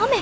雨。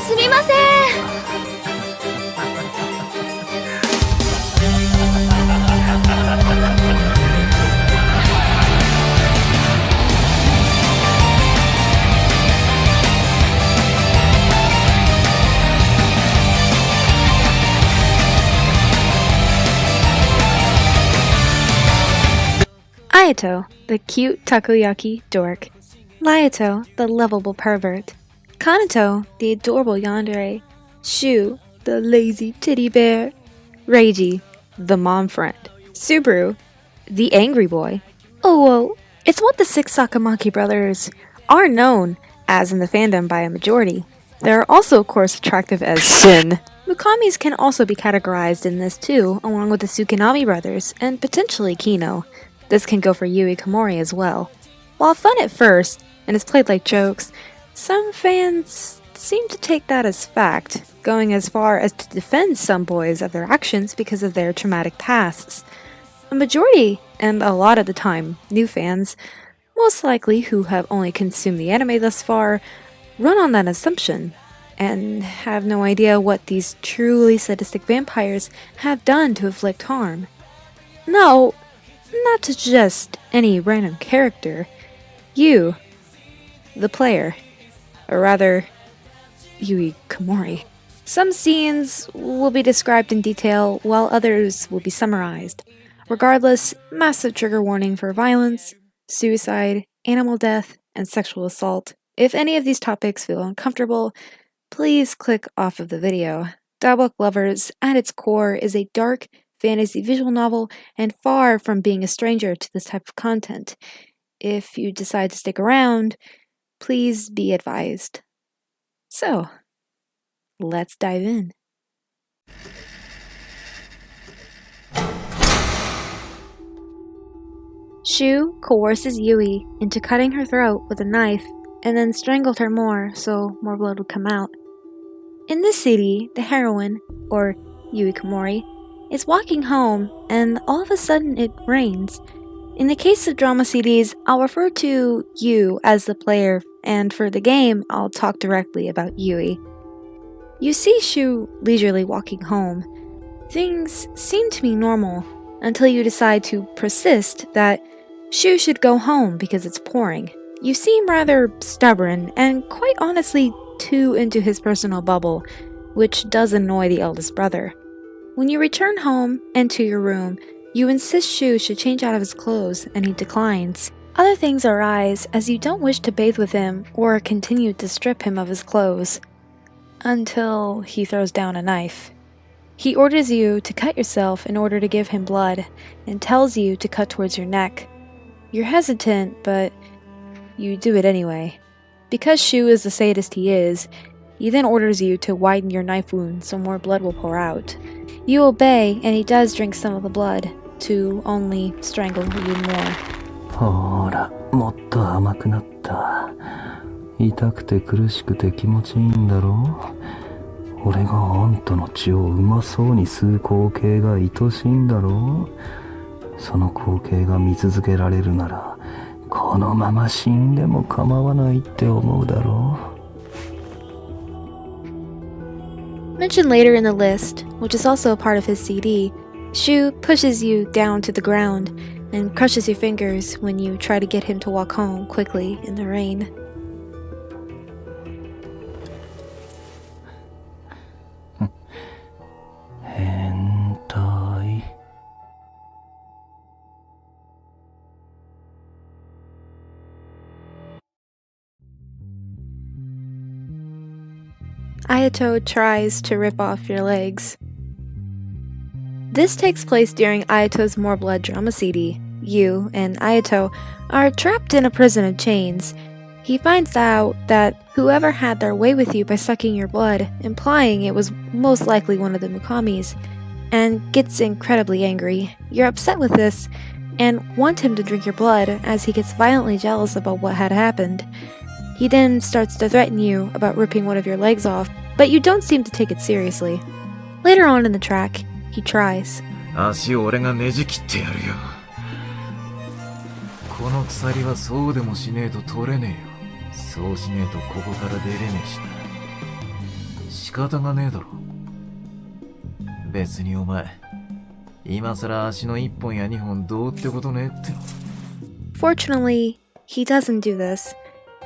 すみません。Ayato, the cute takoyaki dork. Laito, the lovable pervert. Kanato, the adorable yandere. Shu, the lazy teddy bear. Reiji, the mom friend. Subaru, the angry boy. Oh, well, it's what the 6 Sakamaki brothers are known as in the fandom by a majority. They are also, of course, attractive as sin. Mukamis can also be categorized in this too, along with the Tsukinami brothers, and potentially Kino. This can go for Yui Komori as well. While fun at first, and is played like jokes, some fans seem to take that as fact, going as far as to defend some boys of their actions because of their traumatic pasts. A majority, and a lot of the time, new fans, most likely who have only consumed the anime thus far, run on that assumption, and have no idea what these truly sadistic vampires have done to inflict harm. No, not to just any random character. You, the player, or rather, Yui Komori. Some scenes will be described in detail, while others will be summarized. Regardless, massive trigger warning for violence, suicide, animal death, and sexual assault. If any of these topics feel uncomfortable, please click off of the video. Diabolik Lovers, at its core, is a dark fantasy visual novel and far from being a stranger to this type of content. If you decide to stick around, please be advised. So, let's dive in. Shu coerces Yui into cutting her throat with a knife and then strangled her more so more blood would come out. In this CD, the heroine, or Yui Komori, is walking home and all of a sudden it rains. In the case of drama CDs, I'll refer to you as the player, and for the game, I'll talk directly about Yui. You see Shu leisurely walking home. Things seem to be normal until you decide to persist that Shu should go home because it's pouring. You seem rather stubborn and quite honestly too into his personal bubble, which does annoy the eldest brother. When you return home and to your room, you insist Shu should change out of his clothes, and he declines. Other things arise as you don't wish to bathe with him or continue to strip him of his clothes, until he throws down a knife. He orders you to cut yourself in order to give him blood, and tells you to cut towards your neck. You're hesitant, but you do it anyway. Because Shu is the sadist he is, he then orders you to widen your knife wound so more blood will pour out. You obey, and he does drink some of the blood, to only strangle you more. ほら、もっと甘くなった。痛くて苦しくて気持ちいいんだろう。俺があんたの血をうまそうに吸う光景が愛しいんだろう。その光景が見続けられるなら、このまま死んでも構わないって思うだろう。Mentioned later in the list, which is also a part of his CD, Shu pushes you down to the ground and crushes your fingers when you try to get him to walk home quickly in the rain. Hentai. Ayato tries to rip off your legs. This takes place during Ayato's More Blood drama CD. You and Ayato are trapped in a prison of chains. He finds out that whoever had their way with you by sucking your blood, implying it was most likely one of the Mukamis, and gets incredibly angry. You're upset with this, and want him to drink your blood as he gets violently jealous about what had happened. He then starts to threaten you about ripping one of your legs off, but you don't seem to take it seriously. Later on in the track, he tries. 足を俺がねじ切ってやるよ。この鎖はそうでもしねえと取れねえよ。そうしねえとここから出れねえしな。仕方がねえだろ。別にお前、今さら足の1本や2本どうってことねえっての。Fortunately, he doesn't do this,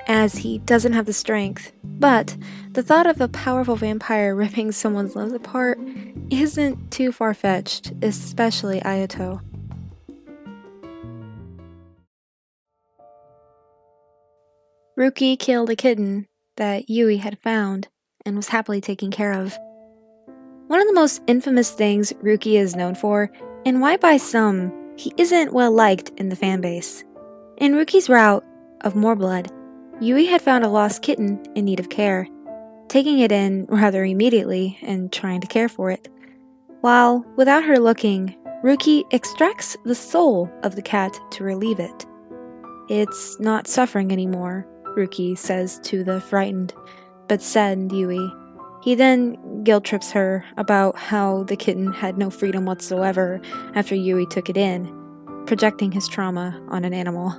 as he doesn't have the strength. But the thought of a powerful vampire ripping someone's limbs apart isn't too far-fetched, especially Ayato. Ruki killed a kitten that Yui had found and was happily taken care of. One of the most infamous things Ruki is known for, and why by some, he isn't well liked in the fanbase. In Ruki's route of more blood, Yui had found a lost kitten in need of care, taking it in rather immediately and trying to care for it. While, without her looking, Ruki extracts the soul of the cat to relieve it. It's not suffering anymore, Ruki says to the frightened but saddened Yui. He then guilt-trips her about how the kitten had no freedom whatsoever after Yui took it in, projecting his trauma on an animal.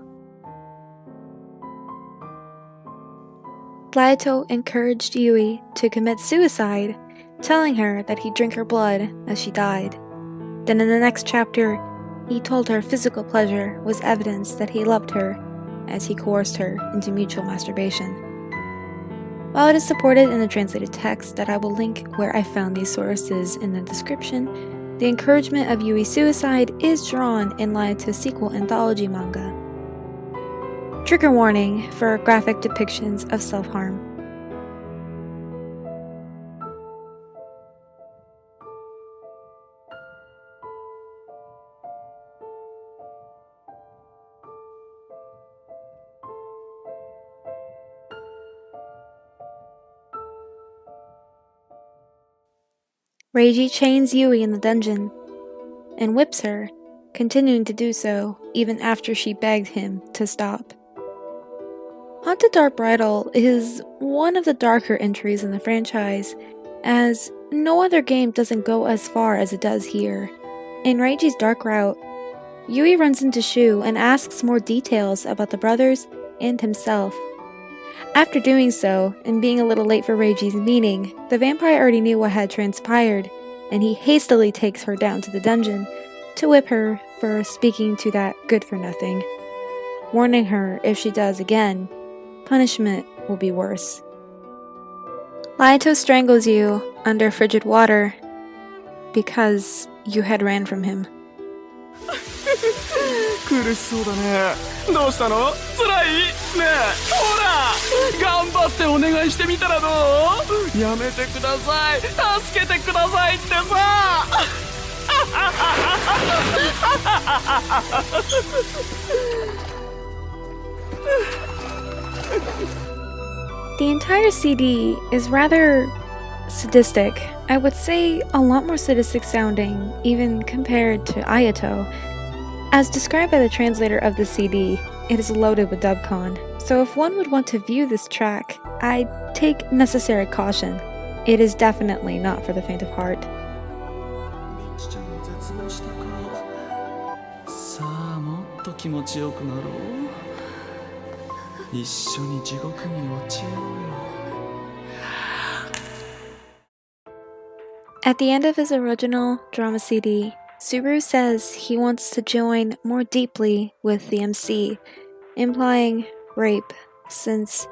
Laito encouraged Yui to commit suicide, telling her that he'd drink her blood as she died. Then in the next chapter, he told her physical pleasure was evidence that he loved her, as he coerced her into mutual masturbation. While it is supported in the translated text that I will link where I found these sources in the description, the encouragement of Yui's suicide is drawn in Laito's sequel anthology manga. Trigger warning for graphic depictions of self-harm. Reiji chains Yui in the dungeon and whips her, continuing to do so even after she begged him to stop. Haunted Dark Bridal is one of the darker entries in the franchise, as no other game doesn't go as far as it does here. In Reiji's dark route, Yui runs into Shu and asks more details about the brothers and himself. After doing so, and being a little late for Reiji's meeting, the vampire already knew what had transpired, and he hastily takes her down to the dungeon to whip her for speaking to that good-for-nothing, warning her if she does again, punishment will be worse. Laito strangles you under frigid water because you had ran from him. 苦しそうだね。どうしたの？辛い？ねえ、ほら頑張ってお願いしてみたらどう？やめてください。助けてくださいってさ。The entire CD is rather sadistic. I would say a lot more sadistic sounding, even compared to Ayato. As described by the translator of the CD, it is loaded with dubcon, so if one would want to view this track, I'd take necessary caution. It is definitely not for the faint of heart. さあもっと気持ちよくなろう。一緒に地獄に落ちようよ。 At the end of his original drama CD, Subaru says he wants to join more deeply with the MC, implying rape, since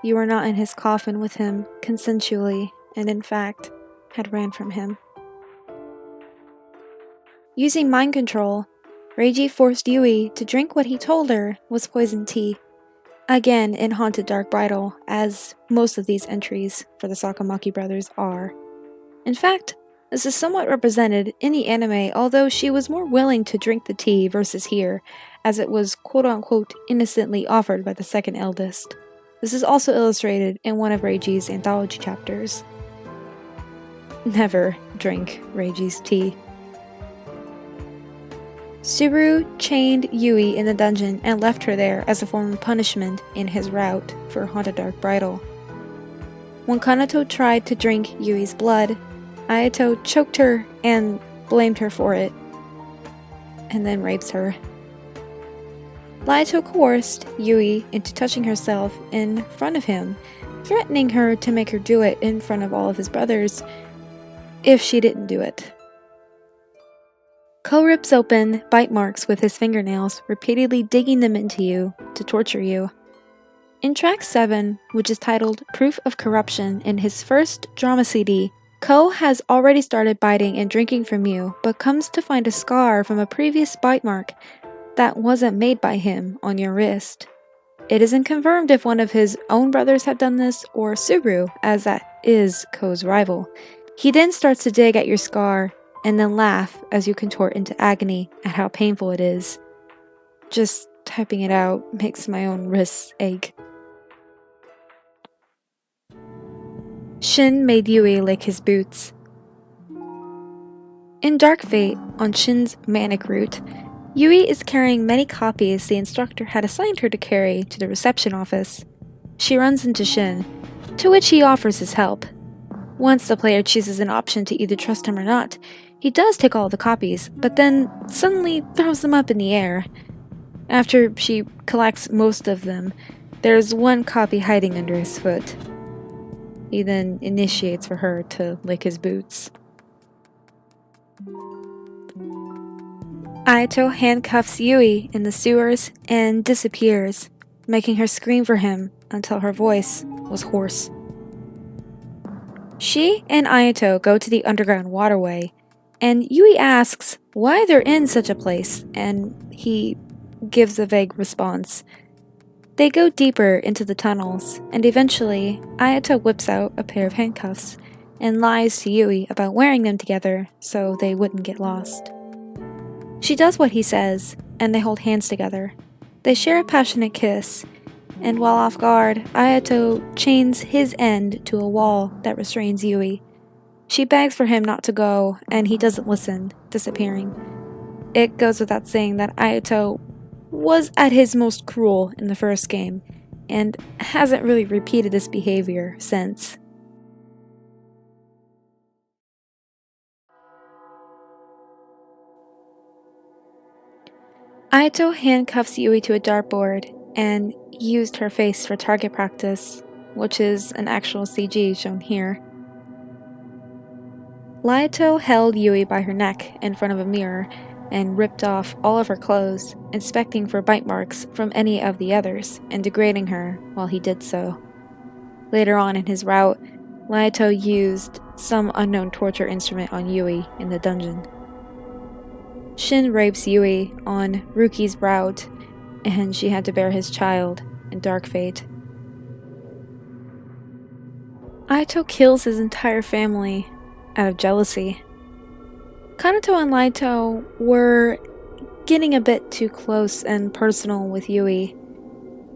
you were not in his coffin with him consensually and in fact had ran from him. Using mind control, Reiji forced Yui to drink what he told her was poisoned tea, again in Haunted Dark Bridal, as most of these entries for the Sakamaki brothers are. In fact, this is somewhat represented in the anime, although she was more willing to drink the tea versus here, as it was quote-unquote innocently offered by the second eldest. This is also illustrated in one of Reiji's anthology chapters. Never drink Reiji's tea. Subaru chained Yui in the dungeon and left her there as a form of punishment in his route for Haunted Dark Bridal. When Kanato tried to drink Yui's blood, Ayato choked her and blamed her for it, and then rapes her. Laito coerced Yui into touching herself in front of him, threatening her to make her do it in front of all of his brothers if she didn't do it. Ko rips open bite marks with his fingernails, repeatedly digging them into you to torture you. In track 7, which is titled Proof of Corruption in his first drama CD, Ko has already started biting and drinking from you, but comes to find a scar from a previous bite mark that wasn't made by him on your wrist. It isn't confirmed if one of his own brothers had done this or Subaru, as that is Ko's rival. He then starts to dig at your scar and then laugh as you contort into agony at how painful it is. Just typing it out makes my own wrists ache. Shin made Yui lick his boots. In Dark Fate, on Shin's manic route, Yui is carrying many copies the instructor had assigned her to carry to the reception office. She runs into Shin, to which he offers his help. Once the player chooses an option to either trust him or not, he does take all the copies, but then suddenly throws them up in the air. After she collects most of them, there's one copy hiding under his foot. He then initiates for her to lick his boots. Ayato handcuffs Yui in the sewers and disappears, making her scream for him until her voice was hoarse. She and Ayato go to the underground waterway, and Yui asks why they're in such a place, and he gives a vague response. They go deeper into the tunnels, and eventually Ayato whips out a pair of handcuffs and lies to Yui about wearing them together so they wouldn't get lost. She does what he says, and they hold hands together. They share a passionate kiss, and while off guard, Ayato chains his end to a wall that restrains Yui. She begs for him not to go, and he doesn't listen, disappearing. It goes without saying that Ayato was at his most cruel in the first game, and hasn't really repeated this behavior since. Ayato handcuffs Yui to a dartboard and used her face for target practice, which is an actual CG shown here. Laito held Yui by her neck in front of a mirror and ripped off all of her clothes, inspecting for bite marks from any of the others and degrading her while he did so. Later on in his route, Laito used some unknown torture instrument on Yui in the dungeon. Shin rapes Yui on Ruki's route, and she had to bear his child in Dark Fate. Ayato kills his entire family out of jealousy. Kanato and Laito were getting a bit too close and personal with Yui.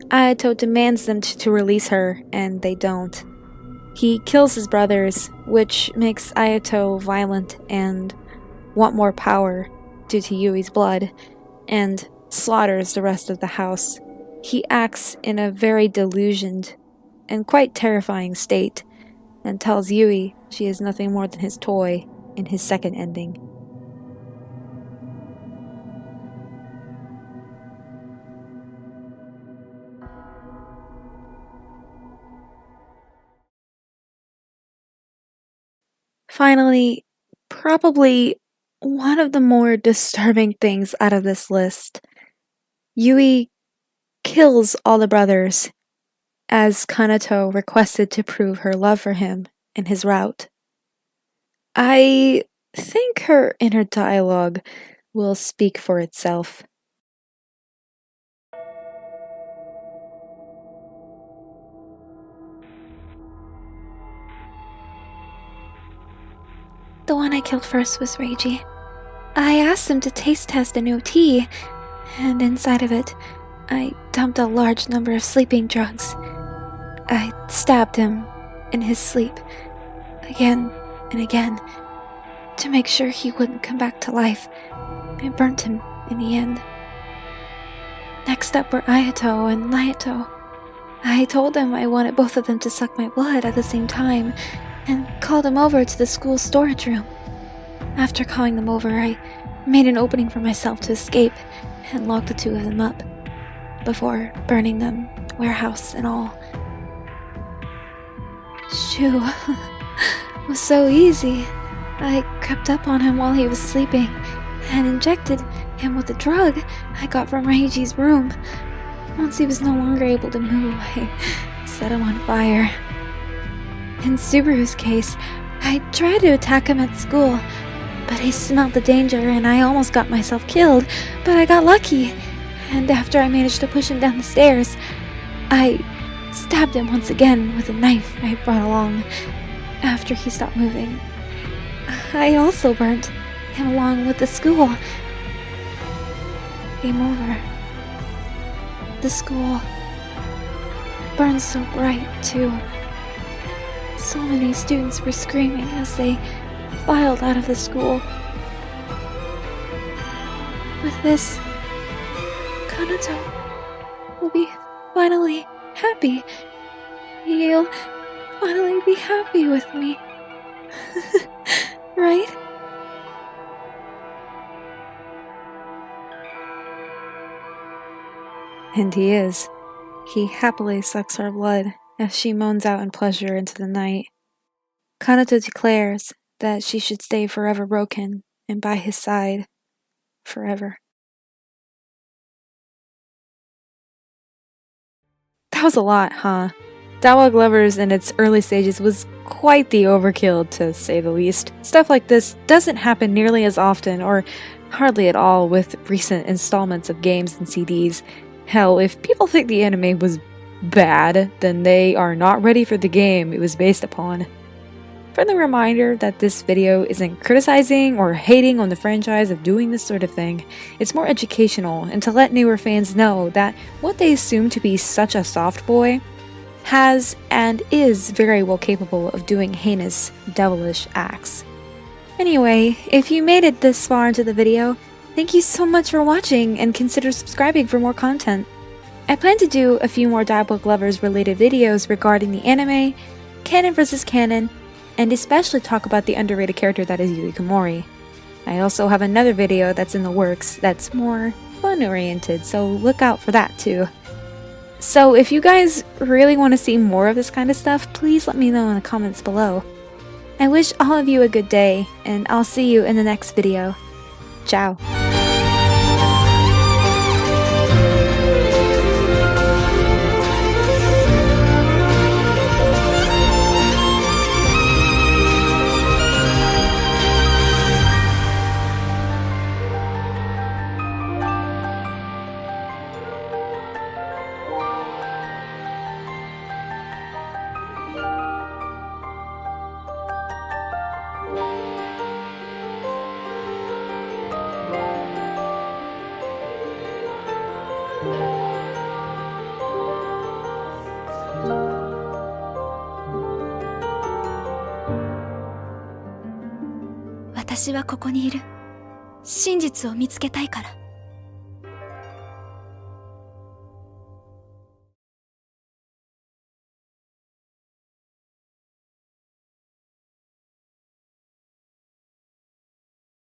Ayato demands them to release her, and they don't. He kills his brothers, which makes Ayato violent and want more power due to Yui's blood, and slaughters the rest of the house. He acts in a very delusioned and quite terrifying state, and tells Yui she is nothing more than his toy in his second ending. Finally, probably one of the more disturbing things out of this list, Yui kills all the brothers, as Kanato requested to prove her love for him in his route. I think her inner dialogue will speak for itself. The one I killed first was Reiji. I asked him to taste test a new tea, and inside of it, I dumped a large number of sleeping drugs. I stabbed him in his sleep, again and again, to make sure he wouldn't come back to life. I burnt him in the end. Next up were Ayato and Laito. I told them I wanted both of them to suck my blood at the same time, and called them over to the school storage room. After calling them over, I made an opening for myself to escape and locked the two of them up, before burning them, warehouse and all. Shoo was so easy. I crept up on him while he was sleeping and injected him with a drug I got from Reiji's room. Once he was no longer able to move, I set him on fire. In Subaru's case, I tried to attack him at school, but he smelled the danger and I almost got myself killed, but I got lucky. And after I managed to push him down the stairs, I stabbed him once again with a knife I brought along after he stopped moving. I also burnt him along with the school. Game over. The school burned so bright, too. So many students were screaming as they filed out of the school. With this, Kanato will be finally happy. He'll finally be happy with me. Right? And he is. He happily sucks her blood as she moans out in pleasure into the night. Kanato declares that she should stay forever broken and by his side forever. That was a lot, huh? Diabolik Lovers in its early stages was quite the overkill, to say the least. Stuff like this doesn't happen nearly as often, or hardly at all, with recent installments of games and CDs. Hell, if people think the anime was bad, then they are not ready for the game it was based upon. Friendly reminder that this video isn't criticizing or hating on the franchise of doing this sort of thing. It's more educational and to let newer fans know that what they assume to be such a soft boy has and is very well capable of doing heinous, devilish acts. Anyway, if you made it this far into the video, thank you so much for watching and consider subscribing for more content. I plan to do a few more Diabolik Lovers related videos regarding the anime, canon versus canon, and especially talk about the underrated character that is Yui Komori. I also have another video that's in the works that's more fun oriented, so look out for that too. So if you guys really want to see more of this kind of stuff, please let me know in the comments below. I wish all of you a good day, and I'll see you in the next video. Ciao.私はここにいる。真実を見つけたいから。